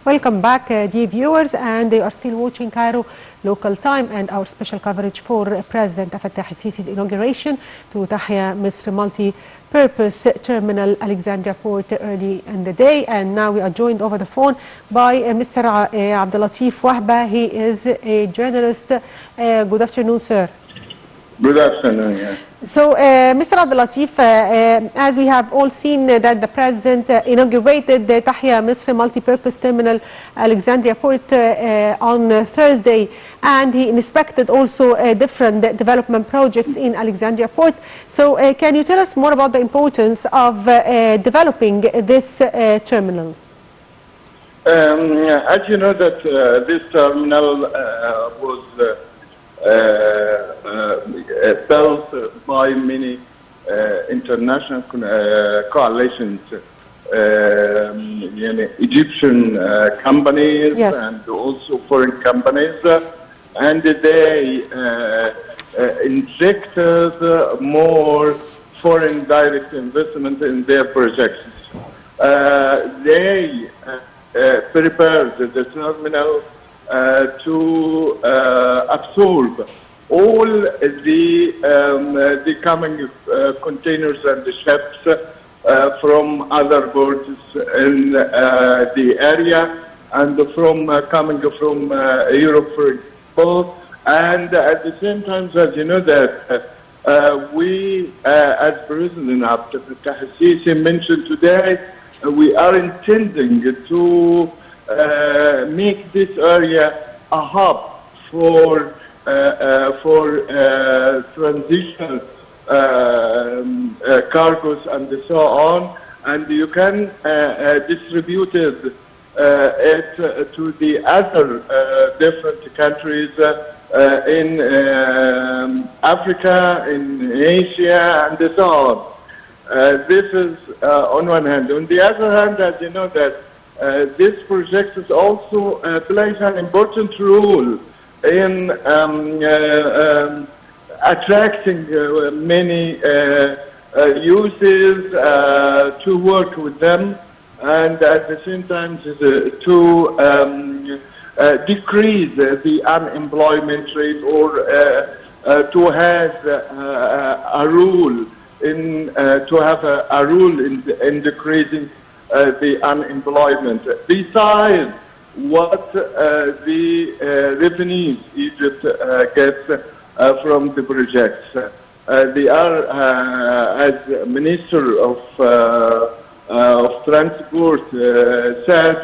Welcome back, dear viewers, and they are still watching Cairo local time and our special coverage for President Fattah al-Sisi's inauguration to Tahya Misr multi-purpose terminal Alexandria Port early in the day. And now we are joined over the phone by Mr. Abdel Latif Wahba. He is a journalist. Good afternoon, sir. Good afternoon, yeah. So, Mr. Abdel Latif, as we have all seen that the President inaugurated the Tahya Misr multi-purpose terminal Alexandria Port on Thursday, and he inspected also different development projects in Alexandria Port. So, can you tell us more about the importance of developing this terminal? As you know that this terminal was built by many international coalitions, Egyptian companies, yes, and also foreign companies, and they injected more foreign direct investment in their projects. They prepared the terminal to absorb all the coming containers and the ships from other ports in the area, and from coming from Europe, for example. And at the same time, as you know that we, as President Abdel al-Sisi mentioned today, we are intending to make this area a hub for transitional cargoes and so on, and you can distribute it to the other different countries in Africa, in Asia, and so on. This is on one hand. On the other hand, as you know that this project is also plays an important role in attracting many youths to work with them, and at the same time to decrease the unemployment rate, or to have a rule in decreasing the unemployment. Besides what the revenues Egypt gets from the projects, they are, as Minister of Transport said,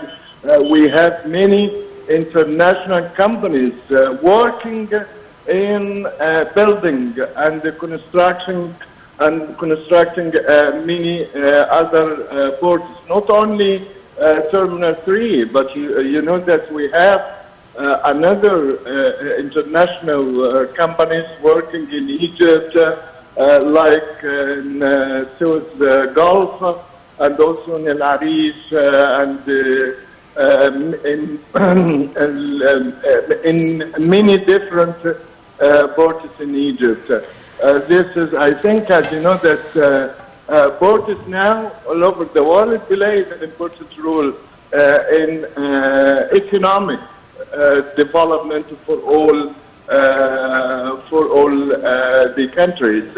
we have many international companies working in building and constructing many other ports, not only Terminal 3, but you know that we have another international companies working in Egypt, like in Suez Gulf, and also in El Arish, and in many different ports in Egypt. This is, I think, as you know, that ports now all over the world play an important role in economic development for all the countries.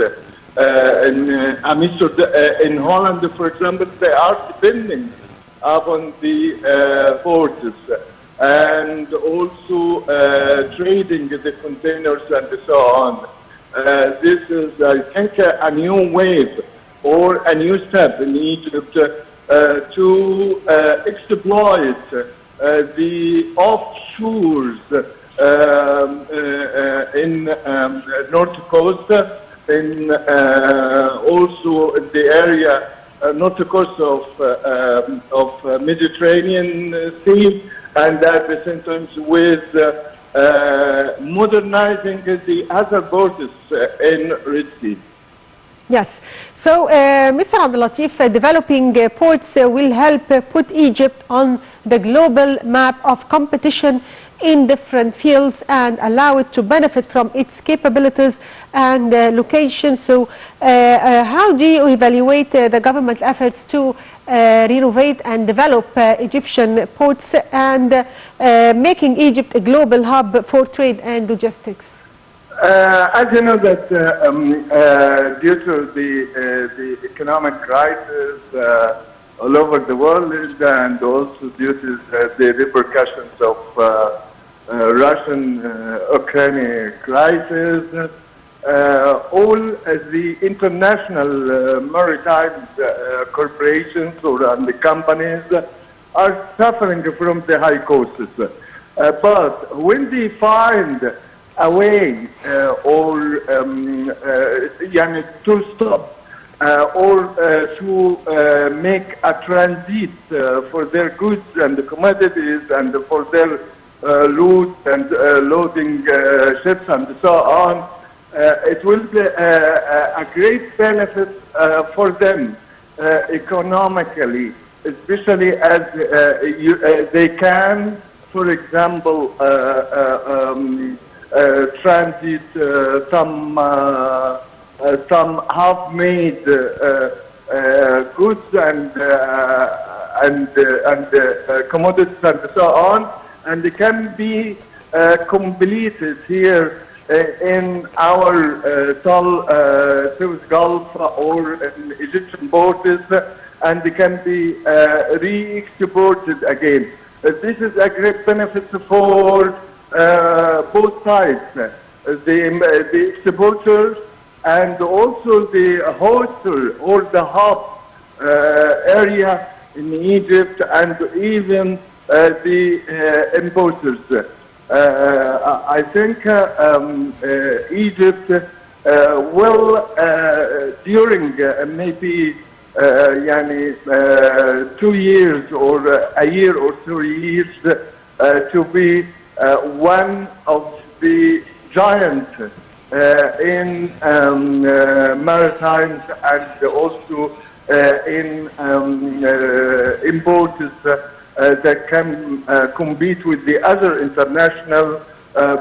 In Holland, for example, they are depending upon the ports and also trading the containers and so on. This is, I think, a new wave or a new step in Egypt to exploit the offshores in North Coast, in also in the area North Coast of Mediterranean Sea, and at the same time with modernizing the other ports in Red Sea. Yes. So, Mr. Abdel Latif, developing ports will help put Egypt on the global map of competition in different fields and allow it to benefit from its capabilities and locations. So, how do you evaluate the government's efforts to renovate and develop Egyptian ports and making Egypt a global hub for trade and logistics? As you know that due to the economic crisis all over the world and also due to the repercussions of Russian-Ukraine crisis, all the international maritime corporations and the companies are suffering from the high costs. But when they find a way to stop or to make a transit for their goods and commodities and for their loot and loading ships and so on, it will be a great benefit for them economically, especially as they can, for example, transit some half-made goods and commodities and so on, and they can be completed here in our Suez Gulf or in Egyptian ports, and they can be re-exported again. This is a great benefit for both sides, the exporters and also the hoster or the hub area in Egypt and even the importers. I think Egypt will, during maybe 2 years or a year or 2 years, to be one of the giants in maritime and also in imports that can compete with the other international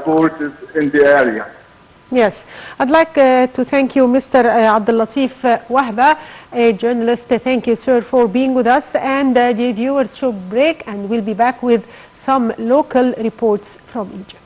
ports in the area. Yes, I'd like to thank you, Mr. Abdel Latif Wahba, a journalist. Thank you, sir, for being with us. And the viewers should break, and we'll be back with some local reports from Egypt.